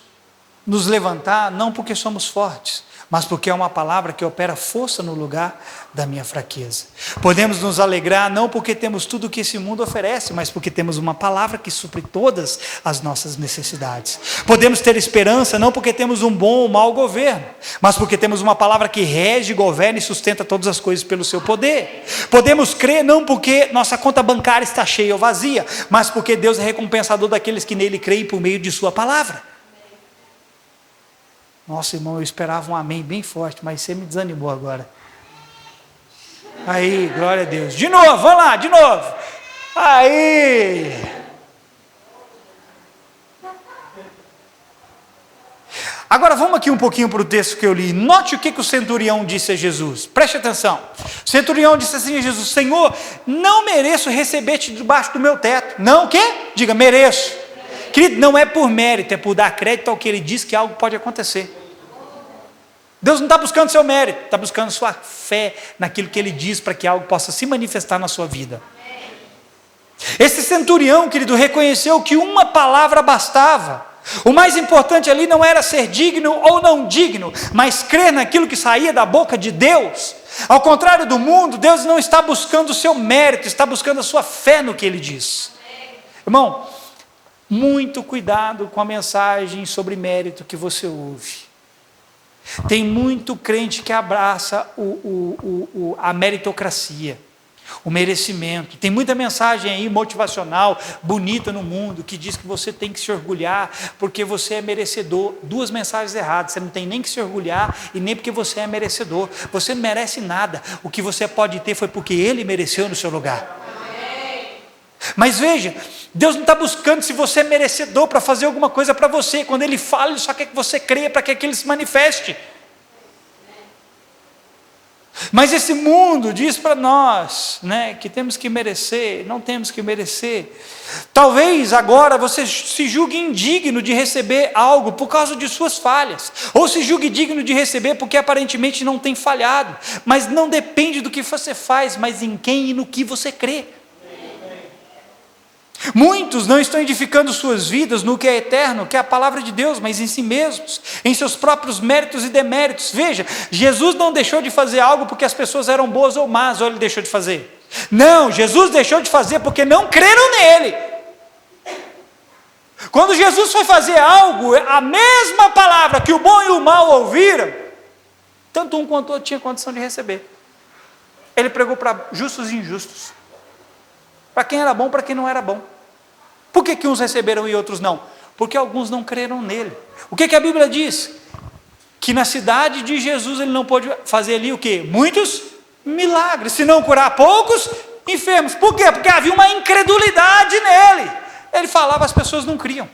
nos levantar não porque somos fortes, mas porque é uma palavra que opera força no lugar da minha fraqueza. Podemos nos alegrar não porque temos tudo o que esse mundo oferece, mas porque temos uma palavra que supre todas as nossas necessidades. Podemos ter esperança não porque temos um bom ou mau governo, mas porque temos uma palavra que rege, governa e sustenta todas as coisas pelo seu poder. Podemos crer não porque nossa conta bancária está cheia ou vazia, mas porque Deus é recompensador daqueles que nele creem por meio de sua palavra. Nossa, irmão, eu esperava um amém bem forte, mas você me desanimou agora. Aí, glória a Deus. De novo, vamos lá, de novo. Aí. Agora vamos aqui um pouquinho para o texto que eu li. Note o que o centurião disse a Jesus. Preste atenção. O centurião disse assim a Jesus: Senhor, não mereço receber-te debaixo do meu teto. Não o quê? Diga, mereço. Querido, não é por mérito, é por dar crédito ao que ele diz que algo pode acontecer. Deus não está buscando seu mérito, está buscando sua fé naquilo que ele diz para que algo possa se manifestar na sua vida. Esse centurião, querido, reconheceu que uma palavra bastava. O mais importante ali não era ser digno ou não digno, mas crer naquilo que saía da boca de Deus. Ao contrário do mundo, Deus não está buscando o seu mérito, está buscando a sua fé no que Ele diz. Irmão, muito cuidado com a mensagem sobre mérito que você ouve. Tem muito crente que abraça a meritocracia, o merecimento. Tem muita mensagem aí motivacional, bonita no mundo, que diz que você tem que se orgulhar porque você é merecedor. Duas mensagens erradas: você não tem nem que se orgulhar e nem porque você é merecedor. Você não merece nada. O que você pode ter foi porque Ele mereceu no seu lugar. Mas veja, Deus não está buscando se você é merecedor para fazer alguma coisa para você. Quando Ele fala, Ele só quer que você creia para que aquilo se manifeste. Mas esse mundo diz para nós, né, que temos que merecer. Não temos que merecer. Talvez agora você se julgue indigno de receber algo por causa de suas falhas, ou se julgue digno de receber porque aparentemente não tem falhado. Mas não depende do que você faz, mas em quem e no que você crê. Muitos não estão edificando suas vidas no que é eterno, que é a palavra de Deus, mas em si mesmos, em seus próprios méritos e deméritos. Veja, Jesus não deixou de fazer algo porque as pessoas eram boas ou más, ou Ele deixou de fazer. Não, Jesus deixou de fazer porque não creram nele. Quando Jesus foi fazer algo, a mesma palavra que o bom e o mal ouviram, tanto um quanto o outro tinha condição de receber. Ele pregou para justos e injustos, para quem era bom, para quem não era bom. Por que uns receberam e outros não? Porque alguns não creram nele. O que a Bíblia diz? Que na cidade de Jesus Ele não pôde fazer ali o quê? Muitos milagres, se não curar poucos enfermos. Por quê? Porque havia uma incredulidade nele. Ele falava, as pessoas não criam.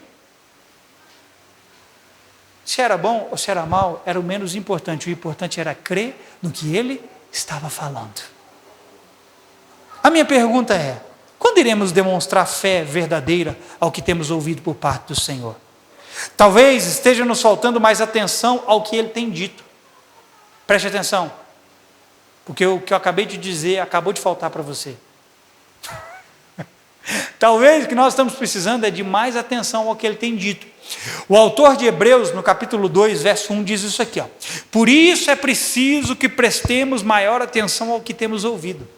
Se era bom ou se era mal, era o menos importante. O importante era crer no que ele estava falando. A minha pergunta é: quando iremos demonstrar fé verdadeira ao que temos ouvido por parte do Senhor? Talvez esteja nos faltando mais atenção ao que Ele tem dito. Preste atenção, porque o que eu acabei de dizer acabou de faltar para você. Talvez o que nós estamos precisando é de mais atenção ao que Ele tem dito. O autor de Hebreus, no capítulo 2, verso 1, diz isso aqui, ó: por isso é preciso que prestemos maior atenção ao que temos ouvido,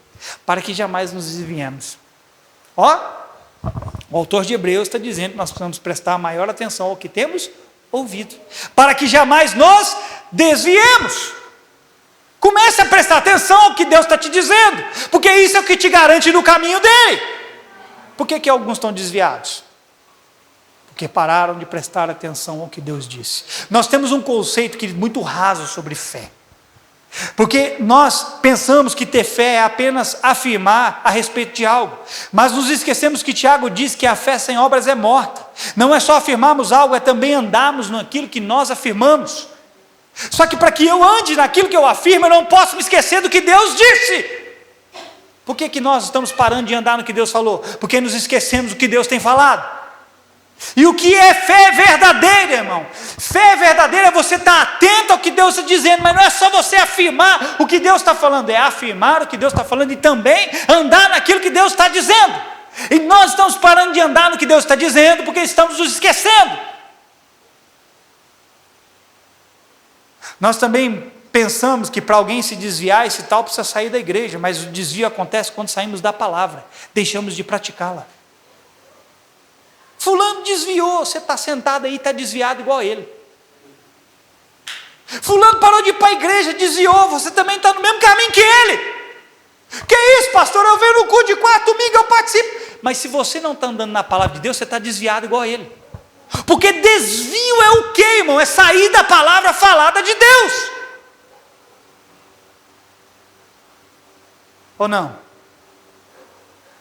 para que jamais nos desviemos. Ó, o autor de Hebreus está dizendo que nós precisamos prestar maior atenção ao que temos ouvido, para que jamais nos desviemos. Comece a prestar atenção ao que Deus está te dizendo, porque isso é o que te garante no caminho dele. Por que alguns estão desviados? Porque pararam de prestar atenção ao que Deus disse. Nós temos um conceito que é muito raso sobre fé. Porque nós pensamos que ter fé é apenas afirmar a respeito de algo, mas nos esquecemos que Tiago diz que a fé sem obras é morta. Não é só afirmarmos algo, é também andarmos naquilo que nós afirmamos. Só que para que eu ande naquilo que eu afirmo, eu não posso me esquecer do que Deus disse. Por que nós estamos parando de andar no que Deus falou? Porque nos esquecemos do que Deus tem falado. E o que é fé verdadeira, irmão? Fé verdadeira é você estar atento ao que Deus está dizendo, mas não é só você afirmar o que Deus está falando, é afirmar o que Deus está falando e também andar naquilo que Deus está dizendo. E nós estamos parando de andar no que Deus está dizendo porque estamos nos esquecendo. Nós também pensamos que para alguém se desviar, esse tal precisa sair da igreja, mas o desvio acontece quando saímos da palavra, deixamos de praticá-la. Fulano desviou, você está sentado aí e está desviado igual a ele. Fulano parou de ir para a igreja, desviou, você também está no mesmo caminho que ele. Que isso, pastor? Eu venho no culto de quarto domingo, eu participo. Mas se você não está andando na palavra de Deus, você está desviado igual a ele. Porque desvio é o quê, irmão? É sair da palavra falada de Deus. Ou não?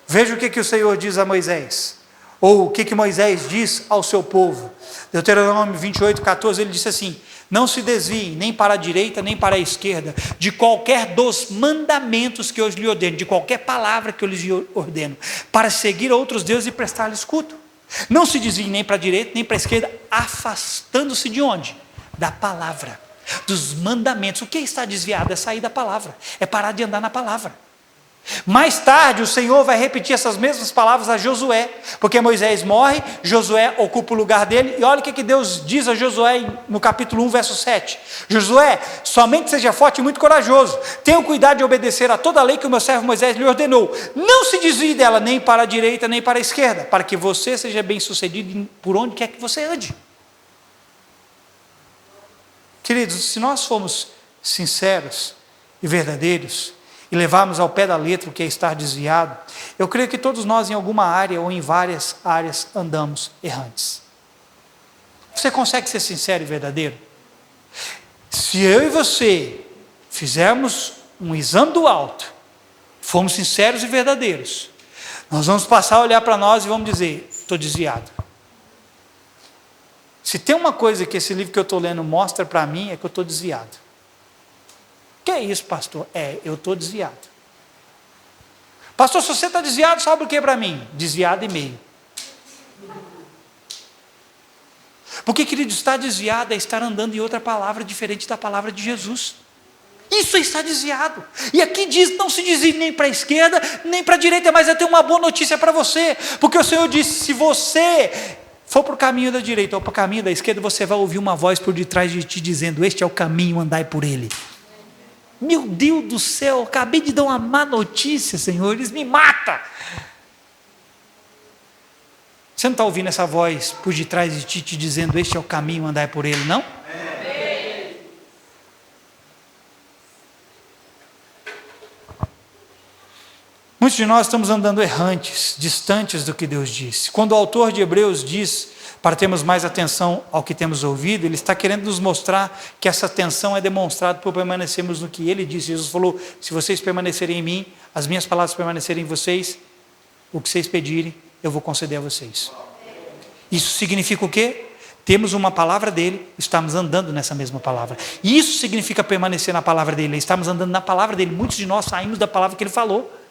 Veja o que o Senhor diz a Moisés. Ou o que Moisés diz ao seu povo. Deuteronômio 28, 14, ele disse assim: não se desviem nem para a direita nem para a esquerda de qualquer dos mandamentos que eu lhe ordeno, de qualquer palavra que eu lhes ordeno, para seguir outros deuses e prestar-lhes culto. Não se desviem nem para a direita nem para a esquerda, afastando-se de onde? Da palavra, dos mandamentos. O que está desviado é sair da palavra, é parar de andar na palavra. Mais tarde, o Senhor vai repetir essas mesmas palavras a Josué, porque Moisés morre, Josué ocupa o lugar dele, e olha o que Deus diz a Josué no capítulo 1, verso 7. Josué, somente seja forte e muito corajoso, tenha cuidado de obedecer a toda a lei que o meu servo Moisés lhe ordenou, não se desvie dela nem para a direita nem para a esquerda, para que você seja bem sucedido por onde quer que você ande. Queridos, se nós formos sinceros e verdadeiros, e levarmos ao pé da letra o que é estar desviado, eu creio que todos nós em alguma área ou em várias áreas andamos errantes. Você consegue ser sincero e verdadeiro? Se eu e você fizermos um exame do alto, formos sinceros e verdadeiros, nós vamos passar a olhar para nós e vamos dizer, estou desviado. Se tem uma coisa que esse livro que eu estou lendo mostra para mim, é que eu estou desviado. Que é isso, pastor? Eu estou desviado. Pastor, se você está desviado, sabe o que para mim? Desviado e meio. Porque, querido, estar desviado é estar andando em outra palavra diferente da palavra de Jesus. Isso é estar desviado. E aqui diz, não se desvie nem para a esquerda, nem para a direita, mas eu tenho uma boa notícia para você. Porque o Senhor disse, se você for para o caminho da direita ou para o caminho da esquerda, você vai ouvir uma voz por detrás de ti dizendo, este é o caminho, andai por ele. Meu Deus do céu, acabei de dar uma má notícia, Senhor, eles me matam. Você não está ouvindo essa voz por detrás de ti te dizendo, este é o caminho, andai por ele, não? Muitos de nós estamos andando errantes, distantes do que Deus disse. Quando o autor de Hebreus diz, para termos mais atenção ao que temos ouvido, ele está querendo nos mostrar que essa atenção é demonstrada por permanecermos no que ele disse. Jesus falou, se vocês permanecerem em mim, as minhas palavras permanecerem em vocês, o que vocês pedirem, eu vou conceder a vocês. Isso significa o quê? Temos uma palavra dele, estamos andando nessa mesma palavra. E isso significa permanecer na palavra dele, estamos andando na palavra dele. Muitos de nós saímos da palavra que ele falou.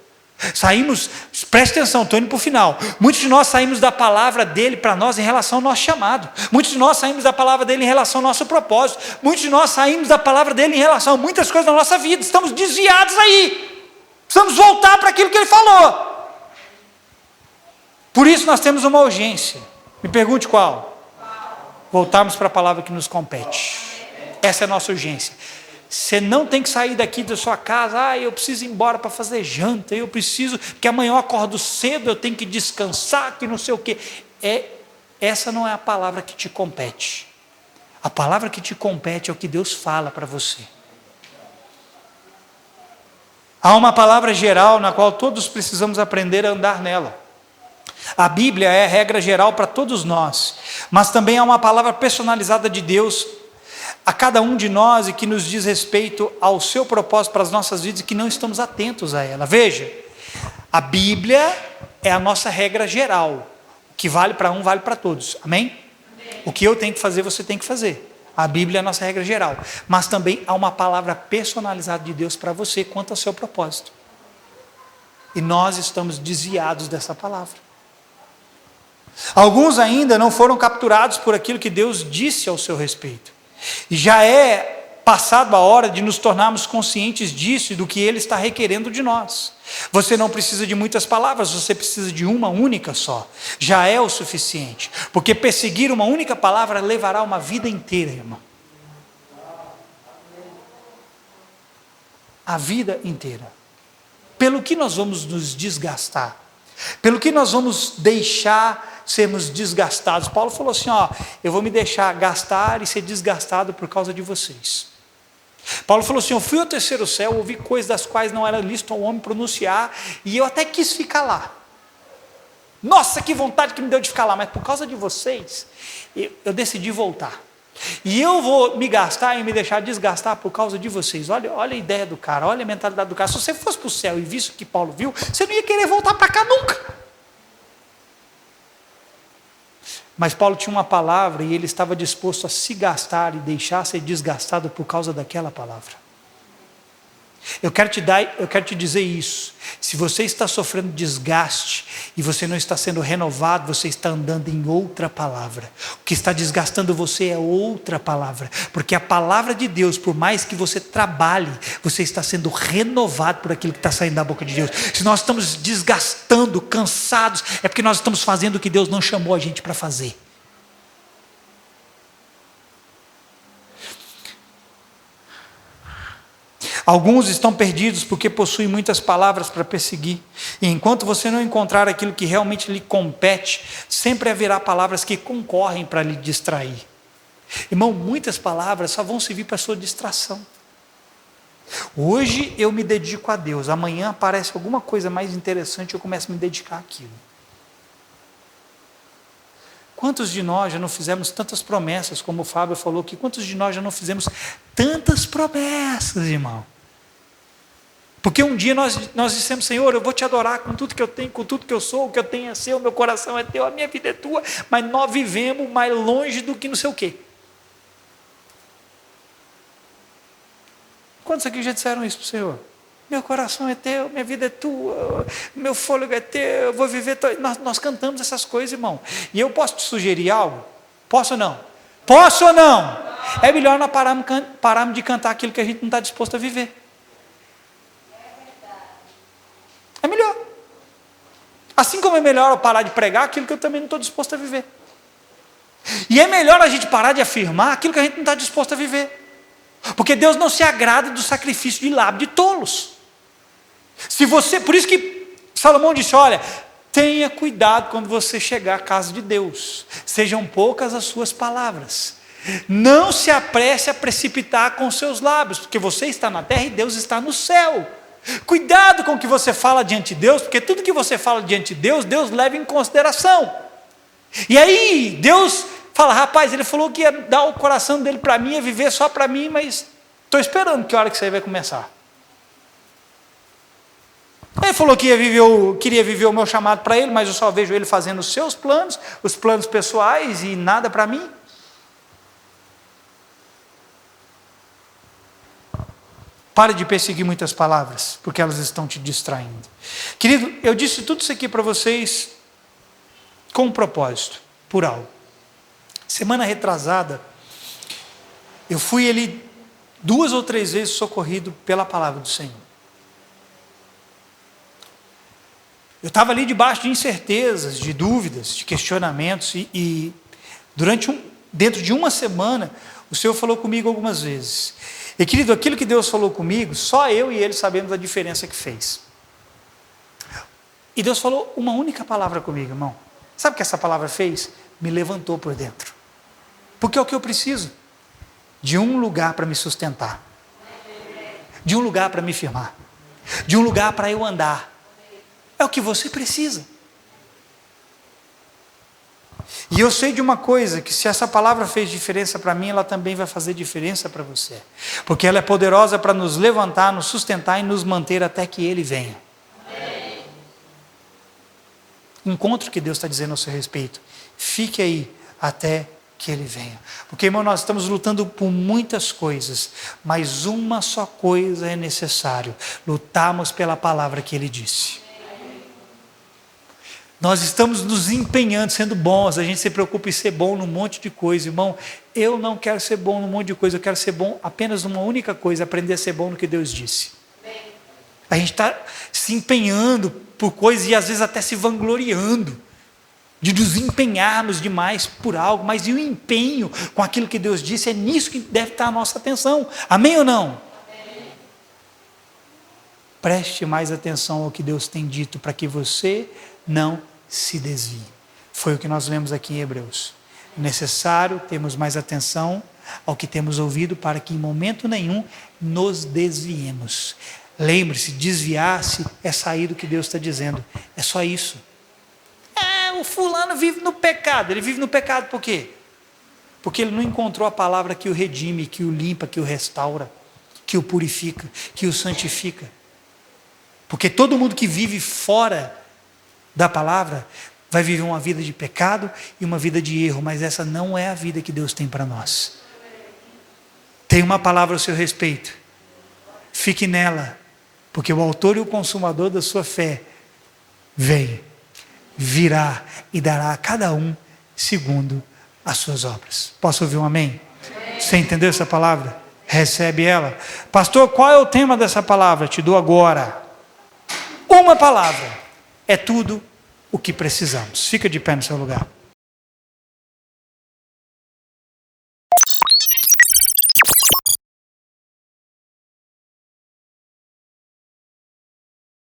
Saímos, preste atenção, estou indo para o final. Muitos de nós saímos da palavra dele para nós em relação ao nosso chamado. Muitos de nós saímos da palavra dele em relação ao nosso propósito. Muitos de nós saímos da palavra dele em relação a muitas coisas da nossa vida. Estamos desviados aí. Precisamos voltar para aquilo que ele falou. Por isso nós temos uma urgência. Me pergunte qual? Voltarmos para a palavra que nos compete. Essa é a nossa urgência. Você não tem que sair daqui da sua casa, eu preciso ir embora para fazer janta, eu preciso, porque amanhã eu acordo cedo, eu tenho que descansar, que não sei o quê. Essa não é a palavra que te compete. A palavra que te compete é o que Deus fala para você. Há uma palavra geral na qual todos precisamos aprender a andar nela. A Bíblia é a regra geral para todos nós, mas também há uma palavra personalizada de Deus a cada um de nós e que nos diz respeito ao seu propósito para as nossas vidas e que não estamos atentos a ela. Veja, a Bíblia é a nossa regra geral. O que vale para um, vale para todos. Amém? O que eu tenho que fazer, você tem que fazer. A Bíblia é a nossa regra geral. Mas também há uma palavra personalizada de Deus para você quanto ao seu propósito. E nós estamos desviados dessa palavra. Alguns ainda não foram capturados por aquilo que Deus disse ao seu respeito. E já é passado a hora de nos tornarmos conscientes disso e do que Ele está requerendo de nós. Você não precisa de muitas palavras, você precisa de uma única só. Já é o suficiente. Porque perseguir uma única palavra levará uma vida inteira, irmão. A vida inteira. Pelo que nós vamos nos desgastar? Pelo que nós vamos deixar sermos desgastados? Paulo falou assim, eu vou me deixar gastar e ser desgastado por causa de vocês. Paulo falou assim, eu fui ao terceiro céu, ouvi coisas das quais não era lícito ao homem pronunciar, e eu até quis ficar lá. Nossa, que vontade que me deu de ficar lá, mas por causa de vocês, eu decidi voltar. E eu vou me gastar e me deixar desgastar por causa de vocês. Olha a ideia do cara, olha a mentalidade do cara. Se você fosse para o céu e visse o que Paulo viu, você não ia querer voltar para cá nunca. Mas Paulo tinha uma palavra e ele estava disposto a se gastar e deixar ser desgastado por causa daquela palavra. Eu quero te dizer isso. Se você está sofrendo desgaste e você não está sendo renovado, você está andando em outra palavra. O que está desgastando você é outra palavra. Porque a palavra de Deus, por mais que você trabalhe, você está sendo renovado por aquilo que está saindo da boca de Deus. Se nós estamos desgastando, cansados, é porque nós estamos fazendo o que Deus não chamou a gente para fazer. Alguns estão perdidos porque possuem muitas palavras para perseguir. E enquanto você não encontrar aquilo que realmente lhe compete, sempre haverá palavras que concorrem para lhe distrair. Irmão, muitas palavras só vão servir para a sua distração. Hoje eu me dedico a Deus, amanhã aparece alguma coisa mais interessante e eu começo a me dedicar àquilo. Quantos de nós já não fizemos tantas promessas, como o Fábio falou aqui, quantos de nós já não fizemos tantas promessas, irmão? Porque um dia nós dissemos, Senhor, eu vou te adorar com tudo que eu tenho, com tudo que eu sou, o que eu tenho é seu, meu coração é teu, a minha vida é tua, mas nós vivemos mais longe do que não sei o quê. Quantos aqui já disseram isso para o Senhor? Meu coração é teu, minha vida é tua, meu fôlego é teu, eu vou viver... Nós cantamos essas coisas, irmão. E eu posso te sugerir algo? Posso ou não? Posso ou não? É melhor nós pararmos de cantar aquilo que a gente não está disposto a viver. É melhor. Assim como é melhor eu parar de pregar aquilo que eu também não estou disposto a viver. E é melhor a gente parar de afirmar aquilo que a gente não está disposto a viver. Porque Deus não se agrada do sacrifício de lábio de tolos. Por isso que Salomão disse, olha, tenha cuidado quando você chegar à casa de Deus. Sejam poucas as suas palavras. Não se apresse a precipitar com seus lábios, porque você está na terra e Deus está no céu. Cuidado com o que você fala diante de Deus, porque tudo que você fala diante de Deus, Deus leva em consideração. E aí, Deus fala, rapaz, ele falou que ia dar o coração dele para mim, ia viver só para mim, mas estou esperando que hora que isso aí vai começar. Ele falou que queria viver o meu chamado para ele, mas eu só vejo ele fazendo os seus planos, os planos pessoais e nada para mim. Pare de perseguir muitas palavras, porque elas estão te distraindo. Querido, eu disse tudo isso aqui para vocês com um propósito, por algo. Semana retrasada, eu fui ali 2 ou 3 vezes socorrido pela palavra do Senhor. Eu estava ali debaixo de incertezas, de dúvidas, de questionamentos, e dentro de uma semana, o Senhor falou comigo algumas vezes. E querido, aquilo que Deus falou comigo, só eu e Ele sabemos a diferença que fez. E Deus falou uma única palavra comigo, irmão. Sabe o que essa palavra fez? Me levantou por dentro. Porque é o que eu preciso. De um lugar para me sustentar. De um lugar para me firmar. De um lugar para eu andar. É o que você precisa. E eu sei de uma coisa, que se essa palavra fez diferença para mim, ela também vai fazer diferença para você. Porque ela é poderosa para nos levantar, nos sustentar e nos manter até que Ele venha. Encontre o que Deus está dizendo ao seu respeito. Fique aí até que Ele venha. Porque, irmão, nós estamos lutando por muitas coisas, mas uma só coisa é necessário: lutarmos pela palavra que Ele disse. Nós estamos nos empenhando, sendo bons, a gente se preocupa em ser bom num monte de coisa, irmão. Eu não quero ser bom num monte de coisa, eu quero ser bom apenas numa única coisa, aprender a ser bom no que Deus disse. A gente está se empenhando por coisas e às vezes até se vangloriando de nos empenharmos demais por algo, mas e o empenho com aquilo que Deus disse, é nisso que deve estar a nossa atenção. Amém ou não? Amém. Preste mais atenção ao que Deus tem dito, para que você não se desvie. Foi o que nós lemos aqui em Hebreus. É necessário termos mais atenção ao que temos ouvido, para que em momento nenhum nos desviemos. Lembre-se, desviar-se é sair do que Deus está dizendo. É só isso. O fulano vive no pecado. Ele vive no pecado por quê? Porque ele não encontrou a palavra que o redime, que o limpa, que o restaura, que o purifica, que o santifica. Porque todo mundo que vive fora da palavra vai viver uma vida de pecado e uma vida de erro, mas essa não é a vida que Deus tem para nós. Tem uma palavra ao seu respeito. Fique nela, porque o autor e o consumador da sua fé vem, virá e dará a cada um segundo as suas obras. Posso ouvir um amém? Você entendeu essa palavra? Recebe ela. Pastor, qual é o tema dessa palavra? Te dou agora. Uma palavra é tudo o que precisamos. Fica de pé no seu lugar.